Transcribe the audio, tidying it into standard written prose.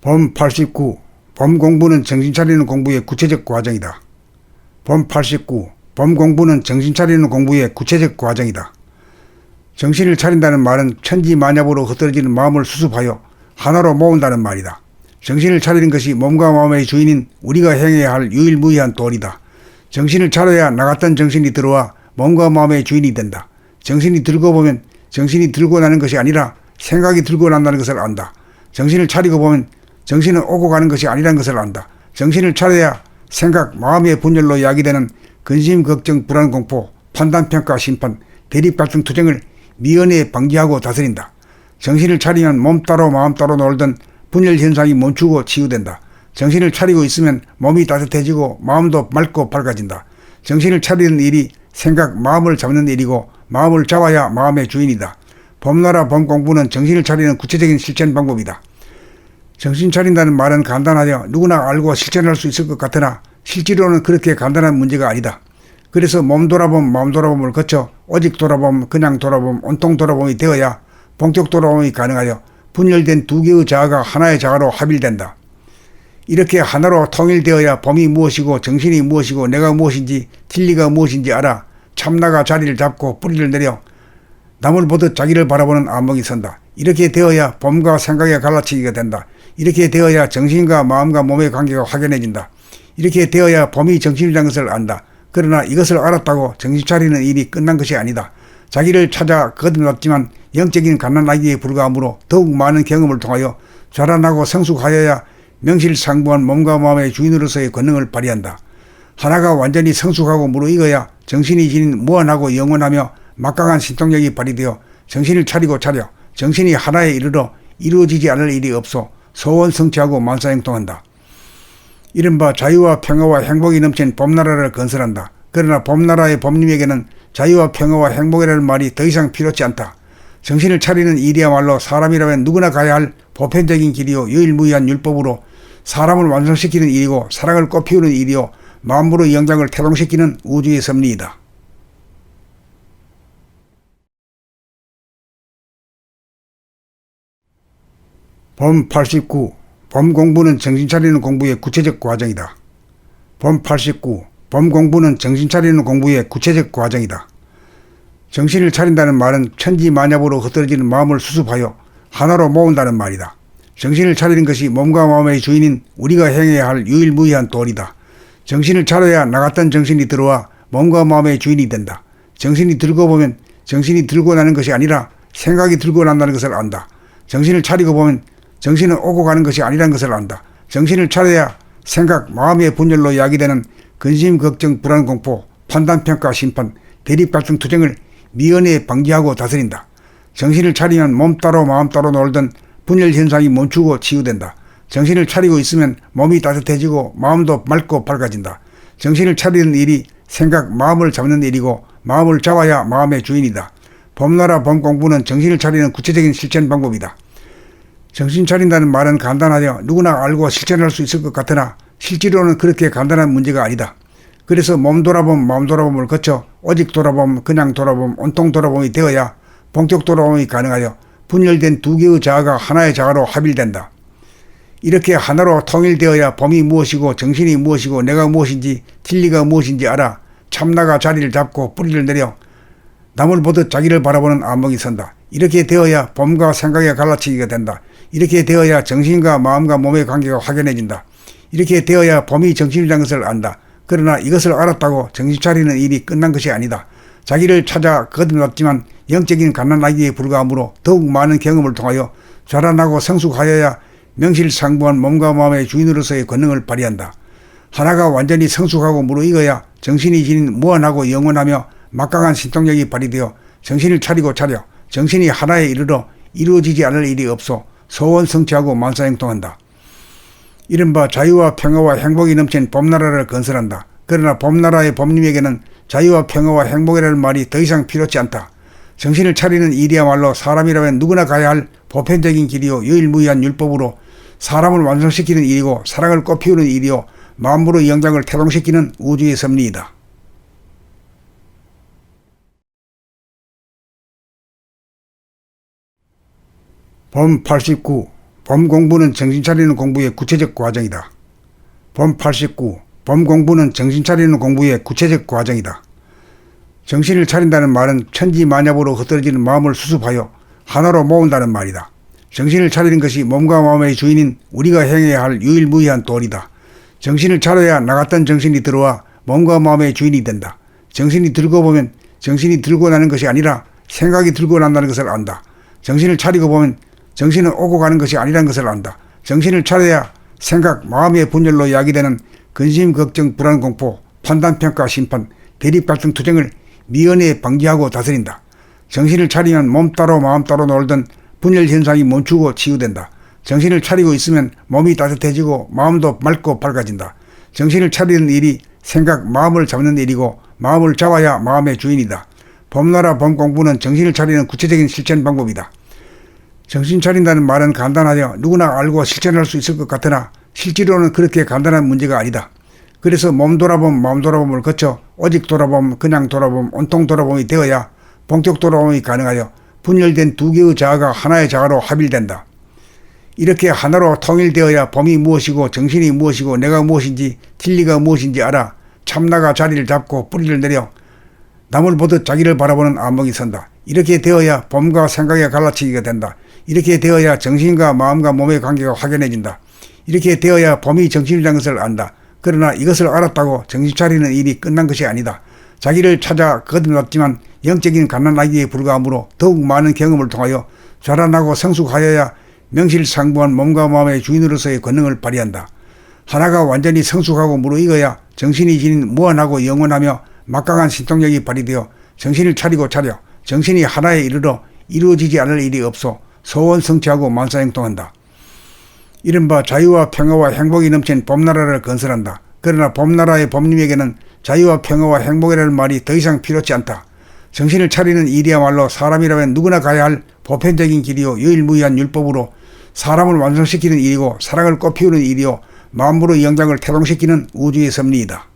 범 89. 범 공부는 정신 차리는 공부의 구체적 과정이다. 범 89. 범 공부는 정신 차리는 공부의 구체적 과정이다. 정신을 차린다는 말은 천지만약으로 흩어지는 마음을 수습하여 하나로 모은다는 말이다. 정신을 차리는 것이 몸과 마음의 주인인 우리가 행해야 할 유일무이한 도리다. 정신을 차려야 나갔던 정신이 들어와 몸과 마음의 주인이 된다. 정신이 들고 보면 정신이 들고 나는 것이 아니라 생각이 들고 난다는 것을 안다. 정신을 차리고 보면 정신은 오고 가는 것이 아니라는 것을 안다. 정신을 차려야 생각, 마음의 분열로 야기되는 근심, 걱정, 불안, 공포, 판단, 평가, 심판, 대립, 갈등, 투쟁을 미연에 방지하고 다스린다. 정신을 차리면 몸 따로 마음 따로 놀던 분열 현상이 멈추고 치유된다. 정신을 차리고 있으면 몸이 따뜻해지고 마음도 맑고 밝아진다. 정신을 차리는 일이 생각, 마음을 잡는 일이고 마음을 잡아야 마음의 주인이다. 범나라 범공부는 정신을 차리는 구체적인 실천 방법이다. 정신 차린다는 말은 간단하여 누구나 알고 실천할 수 있을 것 같으나 실제로는 그렇게 간단한 문제가 아니다. 그래서 몸 돌아봄, 마음 돌아봄을 거쳐 오직 돌아봄, 그냥 돌아봄, 온통 돌아봄이 되어야 본격 돌아봄이 가능하여 분열된 두 개의 자아가 하나의 자아로 합일된다. 이렇게 하나로 통일되어야 범이 무엇이고 정신이 무엇이고 내가 무엇인지 진리가 무엇인지 알아 참나가 자리를 잡고 뿌리를 내려 남을 보듯 자기를 바라보는 안목이 선다. 이렇게 되어야 범과 생각의 갈라치기가 된다. 이렇게 되어야 정신과 마음과 몸의 관계가 확연해진다. 이렇게 되어야 범이 정신이라는 것을 안다. 그러나 이것을 알았다고 정신 차리는 일이 끝난 것이 아니다. 자기를 찾아 거듭났지만 영적인 갓난아기에 불과하므로 더욱 많은 경험을 통하여 자라나고 성숙하여야 명실상부한 몸과 마음의 주인으로서의 권능을 발휘한다. 하나가 완전히 성숙하고 무르익어야 정신이 지닌 무한하고 영원하며 막강한 신통력이 발휘되어 정신을 차리고 차려 정신이 하나에 이르러 이루어지지 않을 일이 없어 소원 성취하고 만사행통한다. 이른바 자유와 평화와 행복이 넘친 범나라를 건설한다. 그러나 범나라의 범님에게는 자유와 평화와 행복이라는 말이 더 이상 필요치 않다. 정신을 차리는 일이야말로 사람이라면 누구나 가야 할 보편적인 길이요 유일무이한 율법으로 사람을 완성시키는 일이고 사랑을 꽃피우는 일이요 만물의 영장을 태동시키는 우주의 섭리이다. 범 89. 범 공부는 정신 차리는 공부의 구체적 과정이다. 범 89. 범 공부는 정신 차리는 공부의 구체적 과정이다. 정신을 차린다는 말은 천지만약으로 흩어지는 마음을 수습하여 하나로 모은다는 말이다. 정신을 차리는 것이 몸과 마음의 주인인 우리가 행해야 할 유일무이한 도리다. 정신을 차려야 나갔던 정신이 들어와 몸과 마음의 주인이 된다. 정신이 들고 보면 정신이 들고 나는 것이 아니라 생각이 들고 난다는 것을 안다. 정신을 차리고 보면 정신은 오고 가는 것이 아니라는 것을 안다. 정신을 차려야 생각, 마음의 분열로 야기되는 근심, 걱정, 불안, 공포, 판단, 평가, 심판, 대립, 갈등, 투쟁을 미연에 방지하고 다스린다. 정신을 차리면 몸 따로 마음 따로 놀던 분열 현상이 멈추고 치유된다. 정신을 차리고 있으면 몸이 따뜻해지고 마음도 맑고 밝아진다. 정신을 차리는 일이 생각, 마음을 잡는 일이고 마음을 잡아야 마음의 주인이다. 범나라 범공부는 정신을 차리는 구체적인 실천 방법이다. 정신 차린다는 말은 간단하여 누구나 알고 실천할 수 있을 것 같으나 실제로는 그렇게 간단한 문제가 아니다. 그래서 몸 돌아봄, 마음 돌아봄을 거쳐 오직 돌아봄, 그냥 돌아봄, 온통 돌아봄이 되어야 본격 돌아봄이 가능하여 분열된 두 개의 자아가 하나의 자아로 합일된다. 이렇게 하나로 통일되어야 범이 무엇이고 정신이 무엇이고 내가 무엇인지 진리가 무엇인지 알아 참나가 자리를 잡고 뿌리를 내려 남을 보듯 자기를 바라보는 안목이 선다. 이렇게 되어야 범과 생각의 갈라치기가 된다. 이렇게 되어야 정신과 마음과 몸의 관계가 확연해진다. 이렇게 되어야 범이 정신이라는 것을 안다. 그러나 이것을 알았다고 정신 차리는 일이 끝난 것이 아니다. 자기를 찾아 거듭났지만 영적인 갓난아기에 불과하므로 더욱 많은 경험을 통하여 자라나고 성숙하여야 명실상부한 몸과 마음의 주인으로서의 권능을 발휘한다. 하나가 완전히 성숙하고 무르익어야 정신이 지닌 무한하고 영원하며 막강한 신통력이 발휘되어 정신을 차리고 차려 정신이 하나에 이르러 이루어지지 않을 일이 없어 소원 성취하고 만사행통한다. 이른바 자유와 평화와 행복이 넘친 범나라를 건설한다. 그러나 범나라의 범님에게는 자유와 평화와 행복이라는 말이 더 이상 필요치 않다. 정신을 차리는 일이야말로 사람이라면 누구나 가야 할 보편적인 길이요 유일무이한 율법으로 사람을 완성시키는 일이고 사랑을 꽃피우는 일이요 만물의 영장을 태동시키는 우주의 섭리이다. 범 89. 범 공부는 정신 차리는 공부의 구체적 과정이다. 범 89. 범 공부는 정신 차리는 공부의 구체적 과정이다. 정신을 차린다는 말은 천지만약으로 흩어지는 마음을 수습하여 하나로 모은다는 말이다. 정신을 차리는 것이 몸과 마음의 주인인 우리가 행해야 할 유일무이한 도리다. 정신을 차려야 나갔던 정신이 들어와 몸과 마음의 주인이 된다. 정신이 들고 보면 정신이 들고 나는 것이 아니라 생각이 들고 난다는 것을 안다. 정신을 차리고 보면 정신은 오고 가는 것이 아니라는 것을 안다. 정신을 차려야 생각, 마음의 분열로 야기되는 근심, 걱정, 불안, 공포, 판단, 평가, 심판, 대립, 갈등, 투쟁을 미연에 방지하고 다스린다. 정신을 차리면 몸 따로 마음 따로 놀던 분열 현상이 멈추고 치유된다. 정신을 차리고 있으면 몸이 따뜻해지고 마음도 맑고 밝아진다. 정신을 차리는 일이 생각, 마음을 잡는 일이고 마음을 잡아야 마음의 주인이다. 범나라 범공부는 정신을 차리는 구체적인 실천 방법이다. 정신 차린다는 말은 간단하여 누구나 알고 실천할 수 있을 것 같으나 실제로는 그렇게 간단한 문제가 아니다. 그래서 몸 돌아봄, 마음 돌아봄을 거쳐 오직 돌아봄, 그냥 돌아봄, 온통 돌아봄이 되어야 본격 돌아봄이 가능하여 분열된 두 개의 자아가 하나의 자아로 합일된다. 이렇게 하나로 통일되어야 범이 무엇이고 정신이 무엇이고 내가 무엇인지 진리가 무엇인지 알아 참나가 자리를 잡고 뿌리를 내려 남을 보듯 자기를 바라보는 안목이 선다. 이렇게 되어야 범과 생각의 갈라치기가 된다. 이렇게 되어야 정신과 마음과 몸의 관계가 확연해진다. 이렇게 되어야 범이 정신이라는 것을 안다. 그러나 이것을 알았다고 정신 차리는 일이 끝난 것이 아니다. 자기를 찾아 거듭났지만 영적인 갓난아기에 불과하므로 더욱 많은 경험을 통하여 자라나고 성숙하여야 명실상부한 몸과 마음의 주인으로서의 권능을 발휘한다. 하나가 완전히 성숙하고 무르익어야 정신이 지닌 무한하고 영원하며 막강한 신통력이 발휘되어 정신을 차리고 차려 정신이 하나에 이르러 이루어지지 않을 일이 없어 소원 성취하고 만사행통한다. 이른바 자유와 평화와 행복이 넘친 범나라를 건설한다. 그러나 범나라의 범님에게는 자유와 평화와 행복이라는 말이 더 이상 필요치 않다. 정신을 차리는 일이야말로 사람이라면 누구나 가야 할 보편적인 길이요 유일무이한 율법으로 사람을 완성시키는 일이고 사랑을 꽃피우는 일이요 만물의 영장을 태동시키는 우주의 섭리이다.